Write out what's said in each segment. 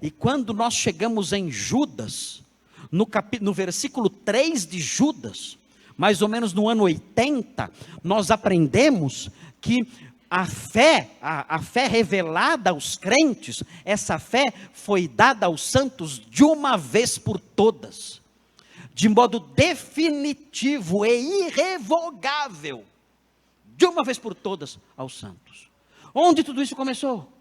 E quando nós chegamos em Judas, no versículo 3 de Judas, mais ou menos no ano 80, nós aprendemos que a fé revelada aos crentes, essa fé foi dada aos santos de uma vez por todas, de modo definitivo e irrevogável, de uma vez por todas aos santos. Onde tudo isso começou?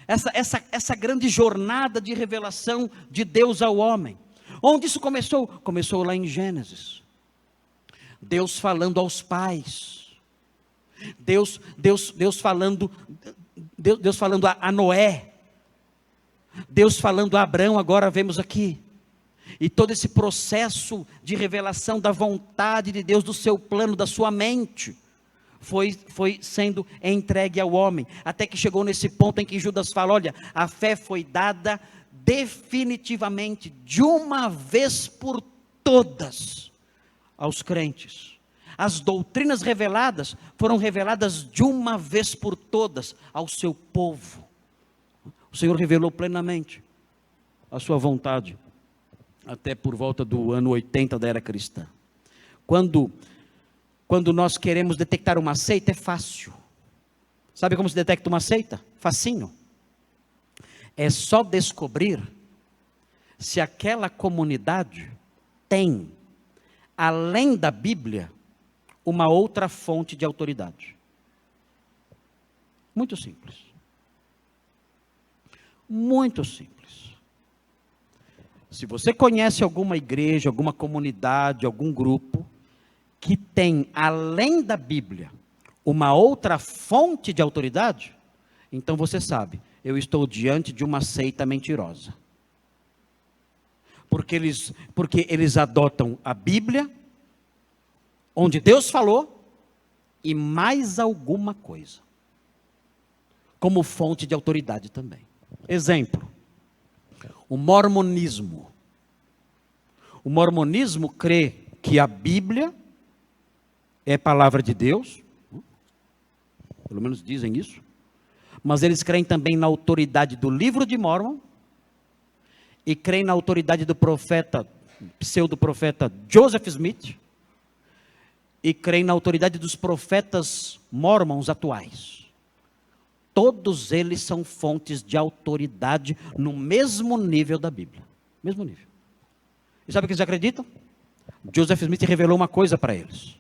Essa grande jornada de revelação de Deus ao homem. Onde isso começou? Começou lá em Gênesis. Deus falando aos pais. Deus falando a Noé. Deus falando a Abraão, agora vemos aqui. E todo esse processo de revelação da vontade de Deus, do seu plano, da sua mente, foi sendo entregue ao homem, até que chegou nesse ponto em que Judas fala, olha, a fé foi dada definitivamente, de uma vez por todas, aos crentes. As doutrinas reveladas foram reveladas de uma vez por todas ao seu povo. O Senhor revelou plenamente a sua vontade, até por volta do ano 80 da era cristã. Quando nós queremos detectar uma seita, é fácil. Sabe como se detecta uma seita? Facinho. É só descobrir se aquela comunidade tem, além da Bíblia, uma outra fonte de autoridade. Muito simples. Muito simples. Se você conhece alguma igreja, alguma comunidade, algum grupo, que tem, além da Bíblia, uma outra fonte de autoridade, então você sabe, eu estou diante de uma seita mentirosa. Porque eles adotam a Bíblia, onde Deus falou, e mais alguma coisa, como fonte de autoridade também. Exemplo, o mormonismo. O mormonismo crê que a Bíblia é palavra de Deus, pelo menos dizem isso, mas eles creem também na autoridade do livro de Mórmon, e creem na autoridade do pseudo-profeta Joseph Smith, e creem na autoridade dos profetas mormons atuais. Todos eles são fontes de autoridade no mesmo nível da Bíblia. Mesmo nível. E sabe o que eles acreditam? Joseph Smith revelou uma coisa para eles.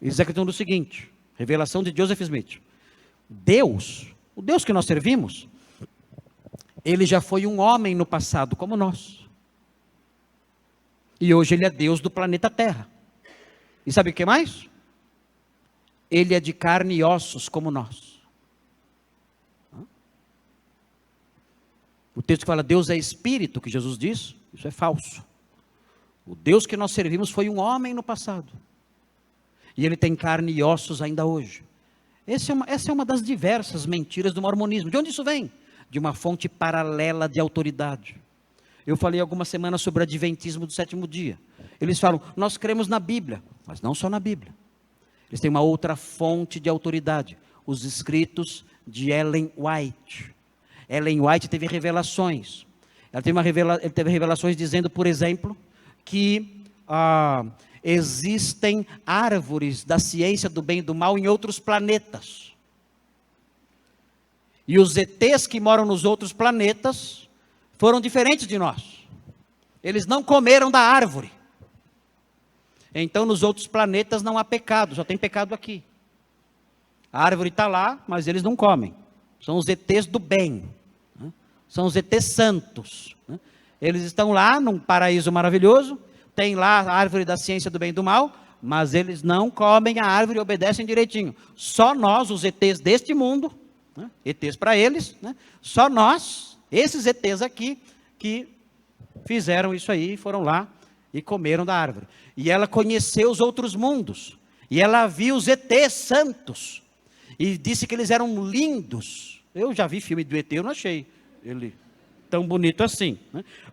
Eles acreditam no seguinte, revelação de Joseph Smith. Deus, o Deus que nós servimos, ele já foi um homem no passado, como nós. E hoje ele é Deus do planeta Terra. E sabe o que mais? Ele é de carne e ossos, como nós. O texto que fala Deus é espírito, que Jesus diz, isso é falso. O Deus que nós servimos foi um homem no passado. E ele tem carne e ossos ainda hoje. Essa é uma das diversas mentiras do mormonismo. De onde isso vem? De uma fonte paralela de autoridade. Eu falei algumas semanas sobre o adventismo do sétimo dia. Eles falam, nós cremos na Bíblia, mas não só na Bíblia. Eles têm uma outra fonte de autoridade, os escritos de Ellen White. Ellen White teve revelações. Ele teve revelações dizendo, por exemplo, que existem árvores da ciência do bem e do mal em outros planetas. E os ETs que moram nos outros planetas foram diferentes de nós. Eles não comeram da árvore. Então nos outros planetas não há pecado, só tem pecado aqui. A árvore está lá, mas eles não comem. São os ETs do bem. São os ETs santos. Eles estão lá num paraíso maravilhoso, tem lá a árvore da ciência do bem e do mal, mas eles não comem a árvore e obedecem direitinho. Só nós, os ETs deste mundo, ETs para eles, só nós, esses ETs aqui, que fizeram isso aí, foram lá e comeram da árvore. E ela conheceu os outros mundos, e ela viu os ETs santos, e disse que eles eram lindos. Eu já vi filme do ET, eu não achei ele tão bonito assim,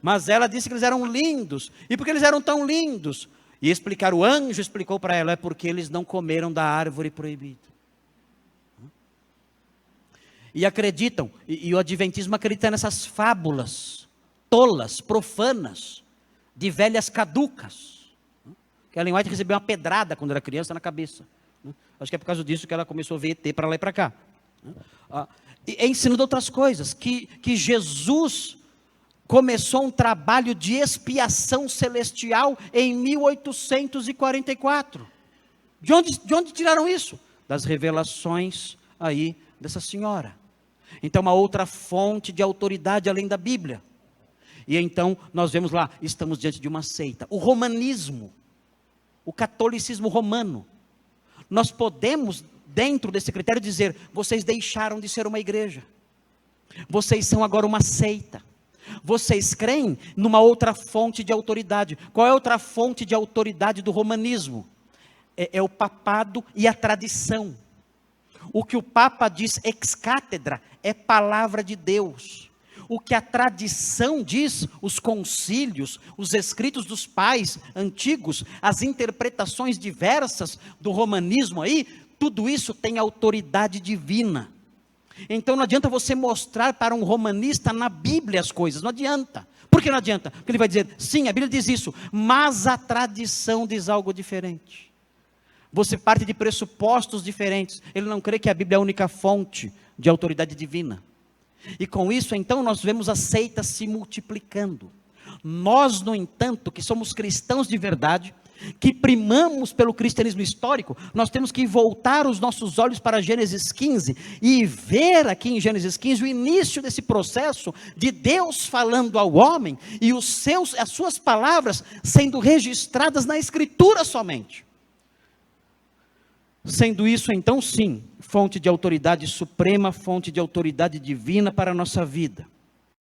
mas ela disse que eles eram lindos. E por que eles eram tão lindos? E o anjo explicou para ela, é porque eles não comeram da árvore proibida. e acreditam, e o adventismo acredita nessas fábulas tolas, profanas, de velhas caducas. Que Ellen White recebeu uma pedrada quando era criança na cabeça. Acho que é por causa disso que ela começou a ver ET para lá e para cá. E ensinando outras coisas, que Jesus começou um trabalho de expiação celestial em 1844. De onde tiraram isso? Das revelações aí dessa senhora. Então, uma outra fonte de autoridade além da Bíblia. E então, nós vemos lá, estamos diante de uma seita. O romanismo, o catolicismo romano. Nós podemos, dentro desse critério, dizer, vocês deixaram de ser uma igreja. Vocês são agora uma seita. Vocês creem numa outra fonte de autoridade. Qual é a outra fonte de autoridade do romanismo? É o papado e a tradição. O que o Papa diz ex cátedra é palavra de Deus. O que a tradição diz, os concílios, os escritos dos pais antigos, as interpretações diversas do romanismo aí, tudo isso tem autoridade divina. Então não adianta você mostrar para um romanista na Bíblia as coisas, não adianta. Por que não adianta? Porque ele vai dizer, sim, a Bíblia diz isso, mas a tradição diz algo diferente. Você parte de pressupostos diferentes. Ele não crê que a Bíblia é a única fonte de autoridade divina. E com isso, então, nós vemos as seitas se multiplicando. Nós, no entanto, que somos cristãos de verdade, que primamos pelo cristianismo histórico, nós temos que voltar os nossos olhos para Gênesis 15 e ver aqui em Gênesis 15 o início desse processo de Deus falando ao homem e as suas palavras sendo registradas na Escritura somente. Sendo isso, então, sim, fonte de autoridade suprema, fonte de autoridade divina para a nossa vida.